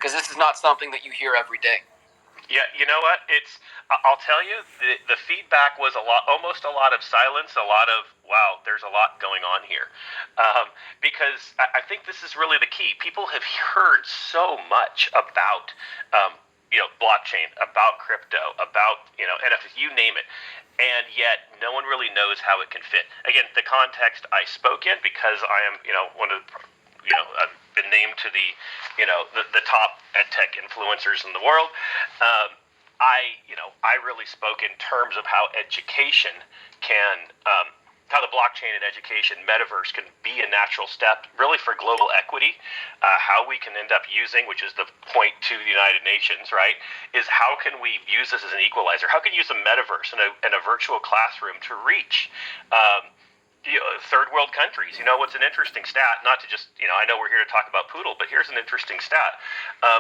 because this is not something that you hear every day. Yeah, you know what? I'll tell you, the feedback was almost a lot of silence, a lot of, wow, there's a lot going on here. Because I think this is really the key. People have heard so much about, blockchain, about crypto, about, NFTs, you name it. And yet no one really knows how it can fit. Again, the context I spoke in, because I am, one of the, I've been named to the top ed tech influencers in the world. I really spoke in terms of how education can, how the blockchain and education metaverse can be a natural step really for global equity. How we can end up using, which is the point to the United Nations, right, is how can we use this as an equalizer? How can you use a metaverse and a virtual classroom to reach third world countries? What's an interesting stat, not to just, I know we're here to talk about poodle, but here's an interesting stat.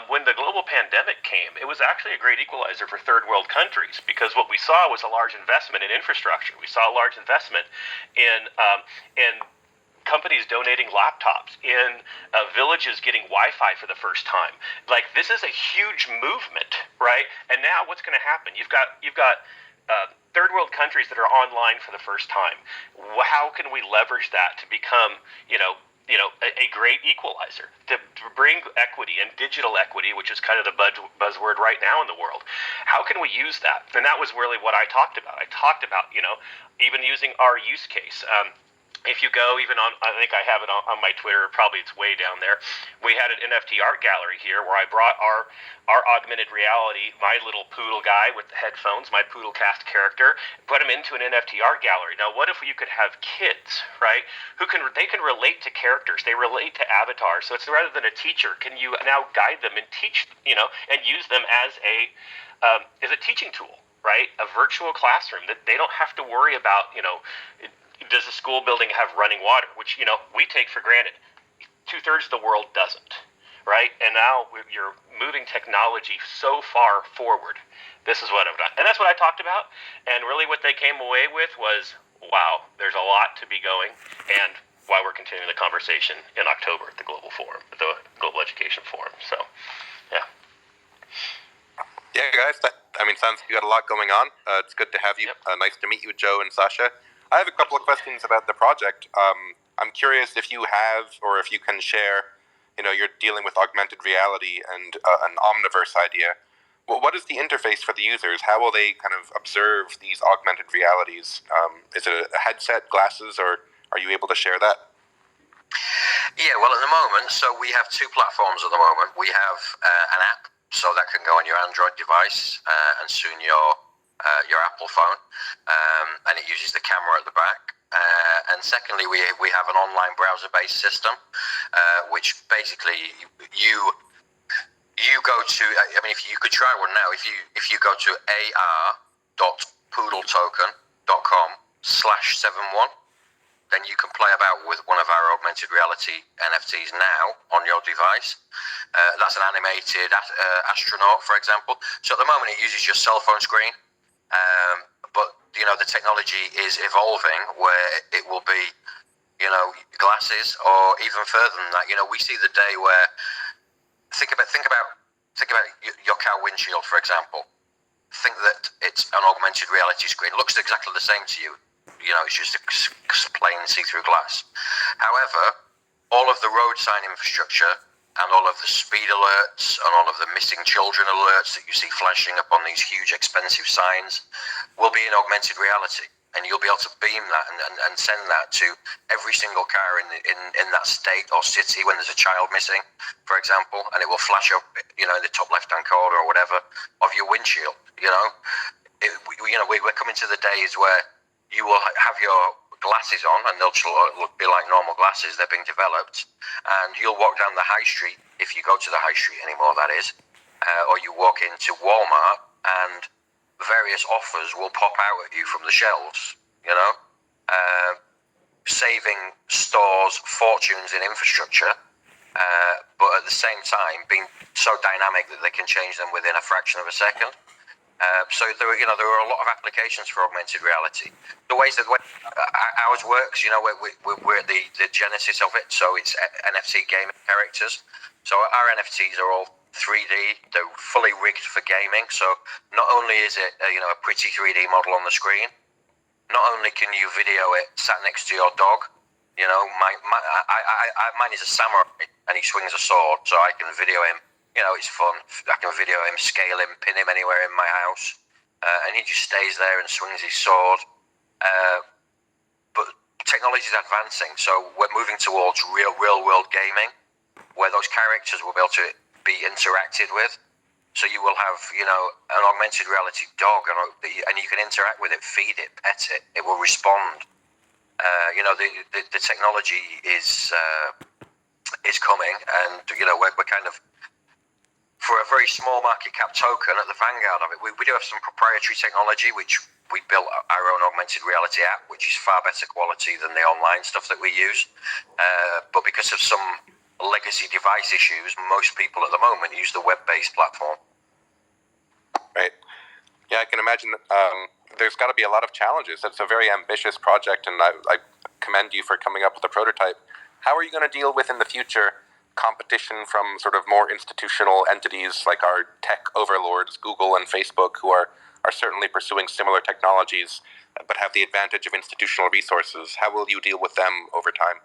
When the global pandemic came, it was actually a great equalizer for third world countries, because what we saw was a large investment in infrastructure. We saw a large investment in companies donating laptops, in villages getting Wi-Fi for the first time. Like, this is a huge movement, right? And now what's going to happen? You've got third world countries that are online for the first time. How can we leverage that to become, a great equalizer, to bring equity and digital equity, which is kind of the buzzword right now in the world? How can we use that? And that was really what I talked about. I talked about, even using our use case. If you go even on, I think I have it on my Twitter, probably it's way down there. We had an NFT art gallery here where I brought our augmented reality, my little poodle guy with the headphones, my poodle cast character, put him into an NFT art gallery. Now, what if you could have kids, right, they can relate to characters, they relate to avatars. So it's rather than a teacher, can you now guide them and teach, and use them as a teaching tool, right? A virtual classroom that they don't have to worry about, does a school building have running water, which, we take for granted. 2/3 of the world doesn't, right? And now you're moving technology so far forward. This is what I've done. And that's what I talked about. And really what they came away with was, wow, there's a lot to be going, and why we're continuing the conversation in October at the Global Forum, at the Global Education Forum. So, yeah. Yeah, guys, sounds like you got a lot going on. It's good to have you. Yep. Nice to meet you, Joe and Sasha. I have a couple of questions about the project. I'm curious if you have, or if you can share, you're dealing with augmented reality and an omniverse idea. What is the interface for the users? How will they kind of observe these augmented realities? Is it a headset, glasses, or are you able to share that? Yeah, well, at the moment, so we have two platforms at the moment. We have an app, so that can go on your Android device and soon your Apple phone, and it uses the camera at the back. And secondly, we have an online browser-based system, which basically you go to. If you could try one now, if you go to ar.poodletoken.com/71, then you can play about with one of our augmented reality NFTs now on your device. That's an animated astronaut, for example. So at the moment, it uses your cell phone screen. But the technology is evolving where it will be, glasses, or even further than that. We see the day where think about your car windshield, for example. Think that it's an augmented reality screen. It looks exactly the same to you. It's just a plain see-through glass. However, all of the road sign infrastructure and all of the speed alerts and all of the missing children alerts that you see flashing up on these huge expensive signs will be in augmented reality, and you'll be able to beam that and send that to every single car in that state or city when there's a child missing, for example, and it will flash up in the top left-hand corner or whatever of your windshield. We're coming to the days where you will have your glasses on, and they'll be like normal glasses. They're being developed, and you'll walk down the high street, if you go to the high street anymore, that is, or you walk into Walmart, and various offers will pop out at you from the shelves, saving stores fortunes in infrastructure, but at the same time being so dynamic that they can change them within a fraction of a second. So there are a lot of applications for augmented reality. The way ours works, we're at the genesis of it. So it's NFT gaming characters. So our NFTs are all 3D. They're fully rigged for gaming. So not only is it a pretty 3D model on the screen, not only can you video it sat next to your dog. Mine is a samurai and he swings a sword, so I can video him. It's fun. I can video him, scale him, pin him anywhere in my house, and he just stays there and swings his sword. But technology is advancing, so we're moving towards real world gaming, where those characters will be able to be interacted with. So you will have, an augmented reality dog, and you can interact with it, feed it, pet it. It will respond. The technology is coming, and we're kind of, for a very small market cap token, at the vanguard of it. We do have some proprietary technology, which we built our own augmented reality app, which is far better quality than the online stuff that we use. But because of some legacy device issues, most people at the moment use the web-based platform. Right. Yeah, I can imagine there's got to be a lot of challenges. It's a very ambitious project, and I commend you for coming up with a prototype. How are you going to deal with in the future competition from sort of more institutional entities like our tech overlords, Google and Facebook, who are certainly pursuing similar technologies but have the advantage of institutional resources? How will you deal with them over time?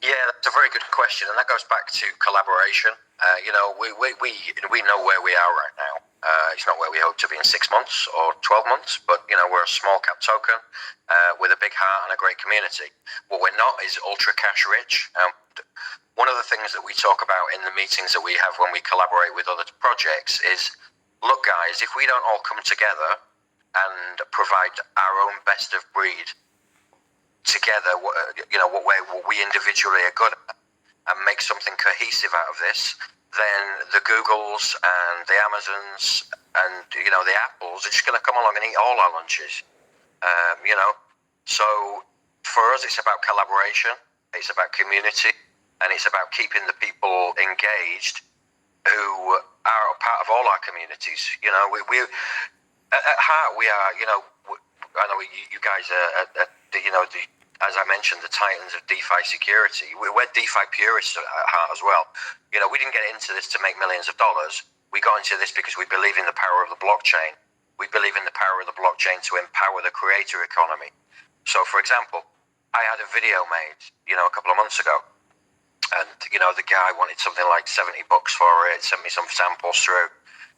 Yeah, that's a very good question, and that goes back to collaboration. We know where we are right now. It's not where we hope to be in 6 months or 12 months, but we're a small cap token with a big heart and a great community. What we're not is ultra cash rich. One of the things that we talk about in the meetings that we have when we collaborate with other projects is, look guys, if we don't all come together and provide our own best of breed together, what we individually are good at, and make something cohesive out of this, then the Googles and the Amazons and the Apples are just going to come along and eat all our lunches. So for us, it's about collaboration, it's about community, and it's about keeping the people engaged who are part of all our communities. We at heart, we are. I know you guys are. As I mentioned, the titans of DeFi security. We're DeFi purists at heart as well. We didn't get into this to make millions of dollars. We got into this because we believe in the power of the blockchain. We believe in the power of the blockchain to empower the creator economy. So, for example, I had a video made, a couple of months ago, and the guy wanted something like $70 for it. Sent me some samples through.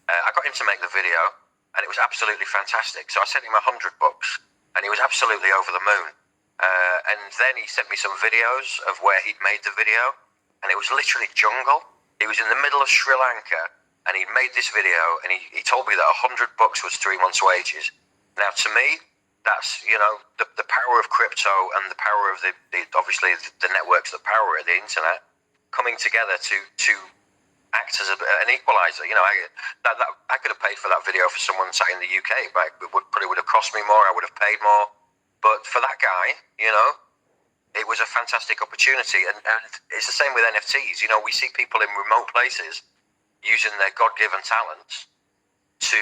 I got him to make the video, and it was absolutely fantastic. So I sent him $100, and he was absolutely over the moon. And then he sent me some videos of where he'd made the video, and it was literally jungle. He was in the middle of Sri Lanka, and he'd made this video, and he told me that $100 was 3 months' wages. Now, to me, that's the power of crypto and the power of the obviously the networks that power it, the internet, coming together to act as an equalizer. I could have paid for that video for someone sat in the UK, but it probably would have cost me more. I would have paid more. But for that guy, it was a fantastic opportunity. And it's the same with NFTs. We see people in remote places using their God-given talents to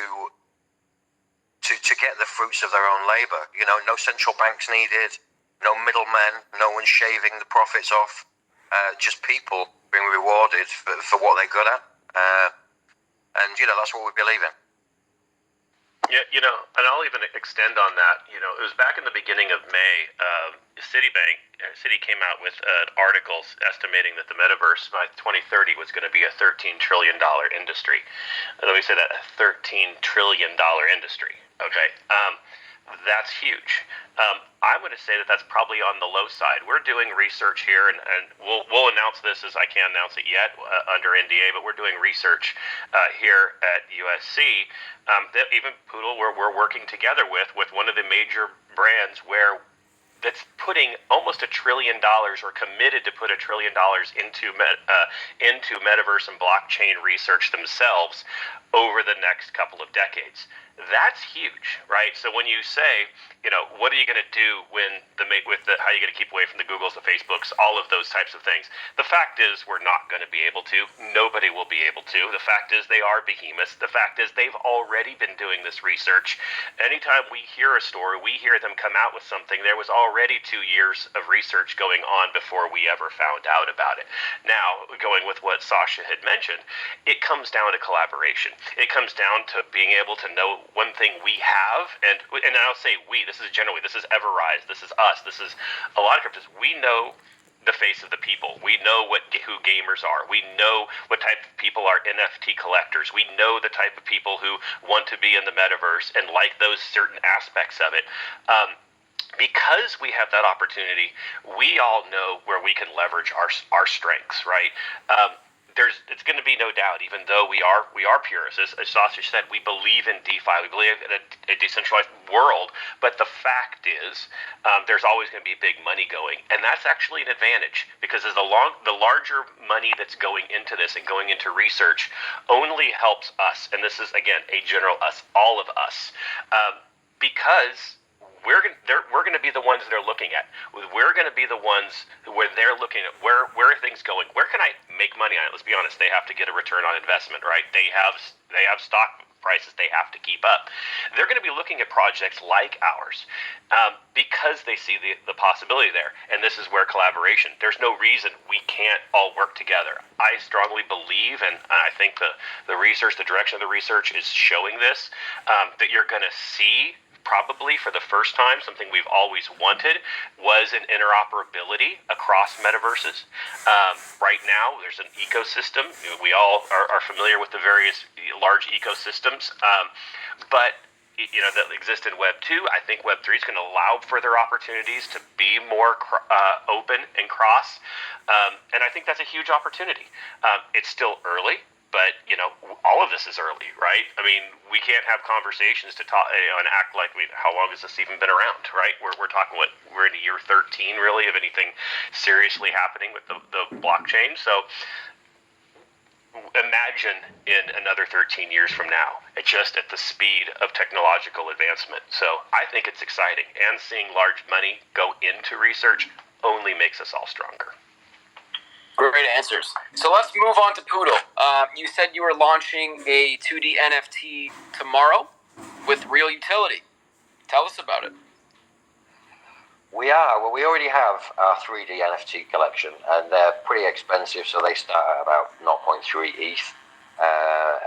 get the fruits of their own labor. No central banks needed, no middlemen, no one shaving the profits off, just people being rewarded for what they're good at. And that's what we believe in. Yeah, and I'll even extend on that. It was back in the beginning of May, Citi came out with an article estimating that the metaverse by 2030 was going to be a $13 trillion industry. Let me say that, a $13 trillion industry. Okay. That's huge. I'm going to say that that's probably on the low side. We're doing research here, and we'll announce this as I can't announce it yet under NDA, but we're doing research here at USC that even Poodle we're working together with one of the major brands that's putting almost $1 trillion or committed to put $1 trillion into metaverse and blockchain research themselves over the next couple of decades. That's huge, right? So when you say, what are you going to do how are you going to keep away from the Googles, the Facebooks, all of those types of things? The fact is, we're not going to be able to. Nobody will be able to. The fact is, they are behemoths. The fact is, they've already been doing this research. Anytime we hear a story, we hear them come out with something, there was already 2 years of research going on before we ever found out about it. Now, going with what Sasha had mentioned, it comes down to collaboration. It comes down to being able to know one thing we have, and I'll say we, this is Everrisse, this is us, this is a lot of cryptos. We know the face of the people. We know who gamers are. We know what type of people are NFT collectors. We know the type of people who want to be in the metaverse and like those certain aspects of it. Because we have that opportunity, we all know where we can leverage our strengths, right? It's going to be no doubt, even though we are purists, as Sasha said, we believe in DeFi, we believe in a decentralized world, but the fact is there's always going to be big money going, and that's actually an advantage, because as the larger money that's going into this and going into research only helps us, and this is, again, a general us, all of us, because we're going to be the ones they're looking at. We're going to be the ones where they're looking at where are things going. Where can I make money on it? Let's be honest. They have to get a return on investment, right? They have stock prices they have to keep up. They're going to be looking at projects like ours because they see the possibility there. And this is where collaboration. There's no reason we can't all work together. I strongly believe, and I think the research, the direction of the research is showing this, that you're going to see, probably for the first time, something we've always wanted was an interoperability across metaverses. Right now, there's an ecosystem. We all are familiar with the various large ecosystems, but that exist in Web 2. I think Web 3 is going to allow further opportunities to be more open and cross, and I think that's a huge opportunity. It's still early. But, all of this is early, right? I mean, we can't have conversations to talk and act like, how long has this even been around, right? We're talking, we're in year 13, really, of anything seriously happening with the blockchain. So imagine in another 13 years from now, just at the speed of technological advancement. So I think it's exciting. And seeing large money go into research only makes us all stronger. Great answers. So let's move on to Poodle. You said you were launching a 2D NFT tomorrow with real utility. Tell us about it. We are. Well, we already have our 3D NFT collection, and they're pretty expensive, so they start at about 0.3 ETH,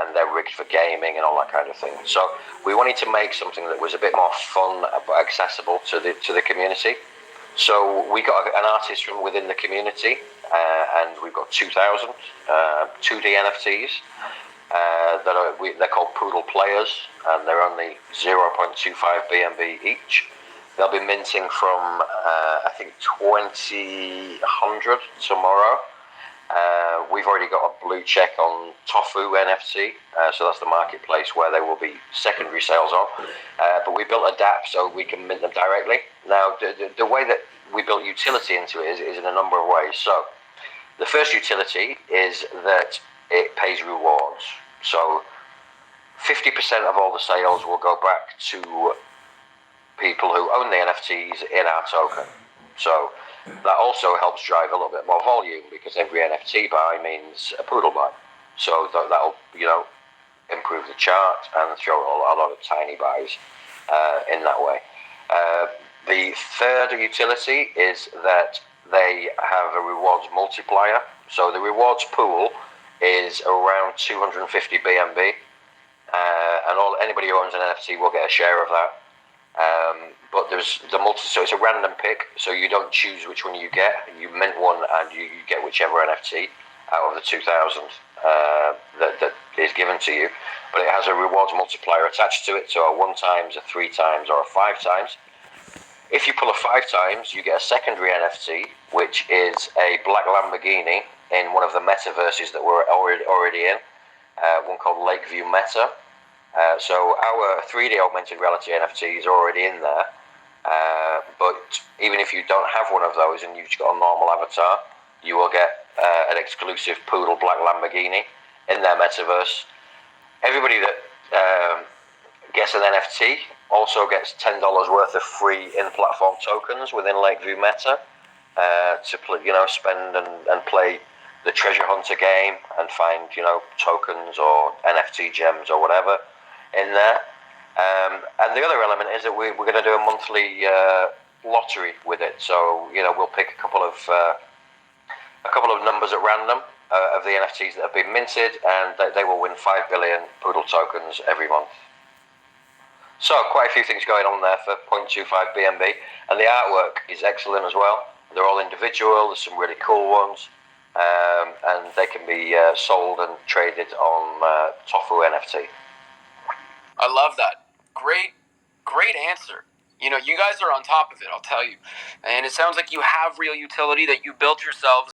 and they're rigged for gaming and all that kind of thing. So we wanted to make something that was a bit more fun but accessible to the community. So we got an artist from within the community, and we've got 2,000 2D NFTs they're called Poodle Players, and they're only 0.25 BNB each. They'll be minting from I think 2000 tomorrow. We've already got a blue check on Tofu NFT, so that's the marketplace where there will be secondary sales on. But we built a DApp so we can mint them directly. Now, the way that we built utility into it is in a number of ways. So the first utility is that it pays rewards. So 50% of all the sales will go back to people who own the NFTs in our token. So that also helps drive a little bit more volume, because every NFT buy means a Poodle buy. So that'll improve the chart and throw a lot of tiny buys in that way. The third utility is that they have a rewards multiplier. So the rewards pool is around 250 BNB, and anybody who owns an NFT will get a share of that. But there's so it's a random pick, so you don't choose which one you get. You mint one and you get whichever NFT out of the 2,000 that is given to you. But it has a rewards multiplier attached to it, so a 1 times, a 3 times, or a 5 times. If you pull a 5 times, you get a secondary NFT, which is a black Lamborghini in one of the metaverses that we're already in, one called Lakeview Meta. So our 3D augmented reality NFTs are already in there, but even if you don't have one of those and you've just got a normal avatar, you will get an exclusive Poodle black Lamborghini in their metaverse. Everybody that gets an NFT, also gets $10 worth of free in-platform tokens within Lakeview Meta to spend and play the treasure hunter game and find tokens or NFT gems or whatever in there. And the other element is that we're going to do a monthly lottery with it. So we'll pick a couple of numbers at random of the NFTs that have been minted, and they will win 5 billion poodle tokens every month. So quite a few things going on there for 0.25 BNB, and the artwork is excellent as well. They're all individual. There's some really cool ones, and they can be sold and traded on Tofu NFT. I love that. Great answer. You guys are on top of it, I'll tell you. And it sounds like you have real utility that you built yourselves